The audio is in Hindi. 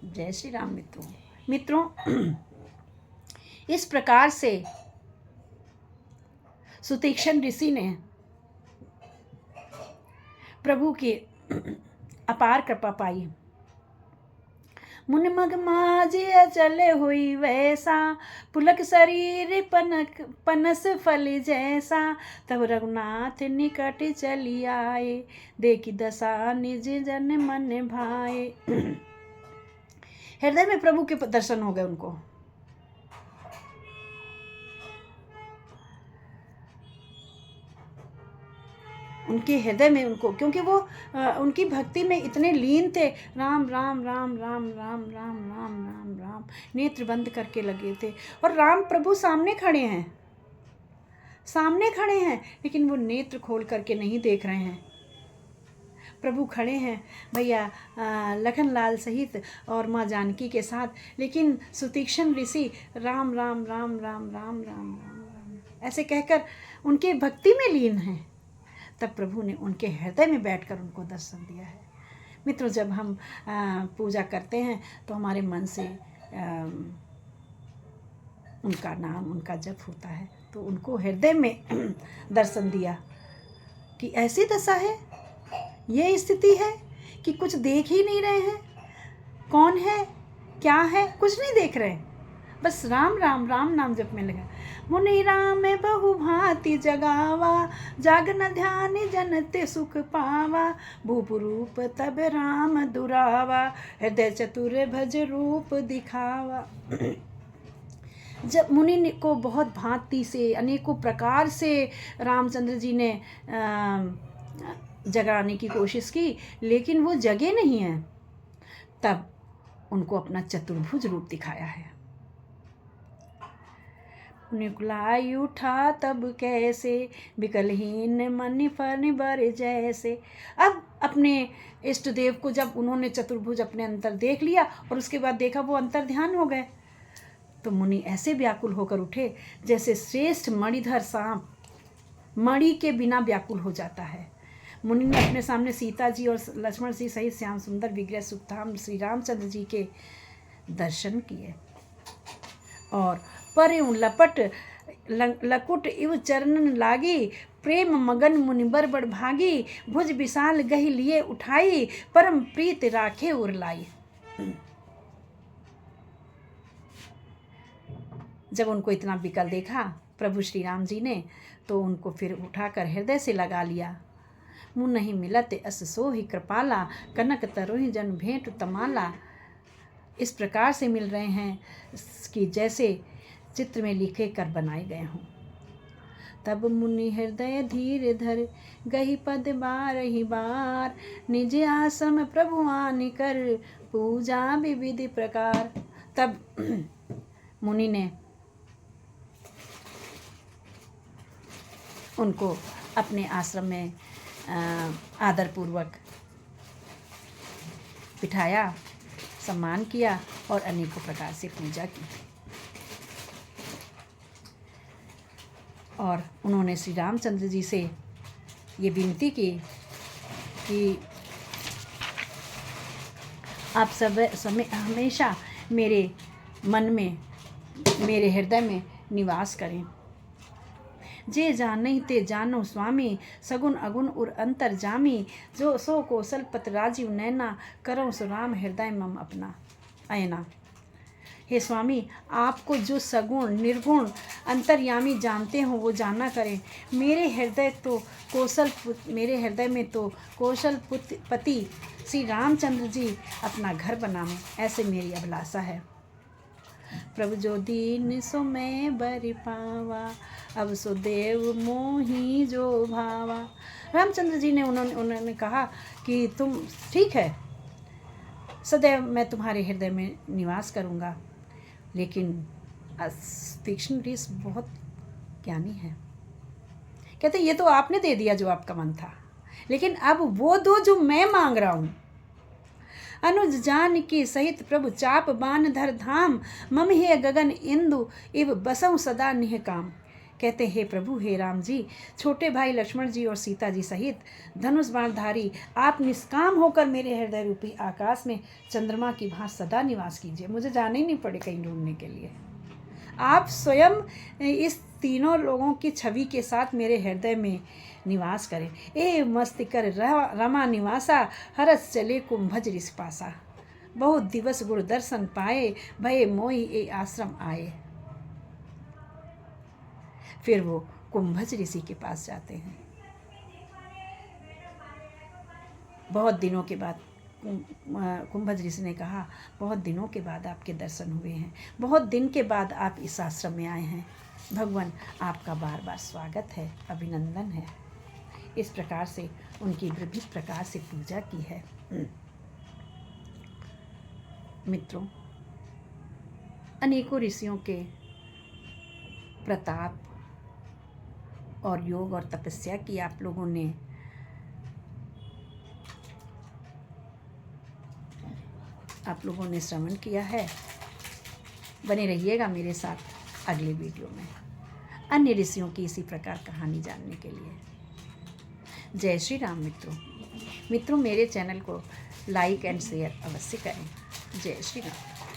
जय श्री राम। मित्रों, इस प्रकार से सुतीक्ष्ण ऋषि ने प्रभु की अपार कृपा पाई। मुनि मग माझिया चले हुई वैसा, पुलक शरीर पनस फल जैसा। तब रघुनाथ निकट चली आए, देखी दशा निज जन मन भाए। हृदय में प्रभु के दर्शन हो गए उनको। उनके हृदय में उनको, क्योंकि वो उनकी भक्ति में इतने लीन थे। राम राम राम राम राम राम राम राम राम नेत्र बंद करके लगे थे। और राम प्रभु सामने खड़े हैं, लेकिन वो नेत्र खोल करके नहीं देख रहे हैं। प्रभु खड़े हैं भैया लखनलाल सहित और माँ जानकी के साथ, लेकिन सुतीक्ष्ण ऋषि राम राम राम राम राम राम राम राम ऐसे कहकर उनके भक्ति में लीन हैं। तब प्रभु ने उनके हृदय में बैठकर उनको दर्शन दिया है। मित्रों, जब हम पूजा करते हैं तो हमारे मन से उनका नाम, उनका जप होता है, तो उनको हृदय में दर्शन दिया कि ऐसी दशा है, ये स्थिति है कि कुछ देख ही नहीं रहे हैं, कौन है क्या है कुछ नहीं देख रहे, बस राम राम राम नाम जप में लगा। मुनि राम बहु भांति जगावा, जागन ध्यान जनते सुख पावा। भूप रूप तब राम दुरावा, हृदय चतुर भज रूप दिखावा। जब मुनि को बहुत भांति से, अनेकों प्रकार से रामचंद्र जी ने जगाने की कोशिश की, लेकिन वो जगे नहीं हैं। तब उनको अपना चतुर्भुज रूप दिखाया है। निकुलाई उठा तब कैसे, विकलहीन मन फन बर जैसे। अब अपने इष्ट देव को जब उन्होंने चतुर्भुज अपने अंतर देख लिया और उसके बाद देखा वो अंतर ध्यान हो गए, तो मुनि ऐसे व्याकुल होकर उठे जैसे श्रेष्ठ मणिधर सांप मणि के बिना व्याकुल हो जाता है। मुनि ने अपने सामने सीता जी और लक्ष्मण जी सहित श्याम सुंदर विग्रह सुखधाम श्री रामचंद्र जी के दर्शन किए और परे लपट लकुट इव चरणन लागी। प्रेम मगन मुनिबर बड़ भागी, भुज विशाल गही लिए उठाई। परम प्रीत राखे उर लाई। जब उनको इतना विकल देखा प्रभु श्री राम जी ने, तो उनको फिर उठाकर हृदय से लगा लिया। मुँह नहीं मिलत अस सोहि कृपाला, कनक तरोहि जन भेंट तमाला। इस प्रकार से मिल रहे हैं कि जैसे चित्र में लिखे कर बनाए गए हों। तब मुनि हृदय धीर धर, गही पद बारहि बार। निज आश्रम प्रभु आनि कर, पूजा विविधि प्रकार। तब मुनि ने उनको अपने आश्रम में आदरपूर्वक बिठाया, सम्मान किया और अनेकों प्रकार से पूजा की। और उन्होंने श्री रामचंद्र जी से ये विनती की कि आप सब समय हमेशा मेरे मन में, मेरे हृदय में निवास करें। जे जानहि ते जानो स्वामी, सगुन अगुण उर अंतर जामी। जो सो कौशल पत राजीव नैना, करो सो राम हृदय मम अपना अयना। हे स्वामी, आपको जो सगुण निर्गुण अंतर्यामी जानते हो वो जाना करें। मेरे हृदय में तो कौशल पति श्री रामचंद्र जी अपना घर बनावें, ऐसे मेरी अभिलाषा है। प्रभु जो दीन सो मैं बर पावा, अब सो देव मोही जो भावा। रामचंद्र जी ने उन्होंने कहा कि तुम ठीक है, सदैव मैं तुम्हारे हृदय में निवास करूँगा। लेकिन तीक्ष्ण ऋषि बहुत ज्ञानी है, कहते ये तो आपने दे दिया जो आपका मन था, लेकिन अब वो दो जो मैं मांग रहा हूँ। अनुज जान की सहित प्रभु चाप बान धर धाम, मम हे गगन इंदु इव बसऊं सदा निह काम। कहते हे प्रभु, हे राम जी, छोटे भाई लक्ष्मण जी और सीता जी सहित धनुष बाणधारी आप निष्काम होकर मेरे हृदय रूपी आकाश में चंद्रमा की भांति सदा निवास कीजिए। मुझे जाने ही नहीं पड़े कहीं ढूंढने के लिए। आप स्वयं इस तीनों लोगों की छवि के साथ मेरे हृदय में निवास करें। ए मस्तिकर रमा निवासा, हरस चले कुंभज ऋषि पासा। बहुत दिवस गुरु दर्शन पाए, भये मोई ए आश्रम आए। फिर वो कुंभज ऋषि के पास जाते हैं। बहुत दिनों के बाद कुंभज ऋषि ने कहा, बहुत दिनों के बाद आपके दर्शन हुए हैं, बहुत दिन के बाद आप इस आश्रम में आए हैं। भगवान आपका बार बार स्वागत है, अभिनंदन है। इस प्रकार से उनकी विविध प्रकार से पूजा की है। मित्रों, अनेकों ऋषियों के प्रताप और योग और तपस्या की आप लोगों ने श्रवण किया है। बने रहिएगा मेरे साथ अगले वीडियो में अन्य ऋषियों की इसी प्रकार कहानी जानने के लिए। जय श्री राम। मित्रों, मेरे चैनल को लाइक एंड शेयर अवश्य करें। जय श्री राम।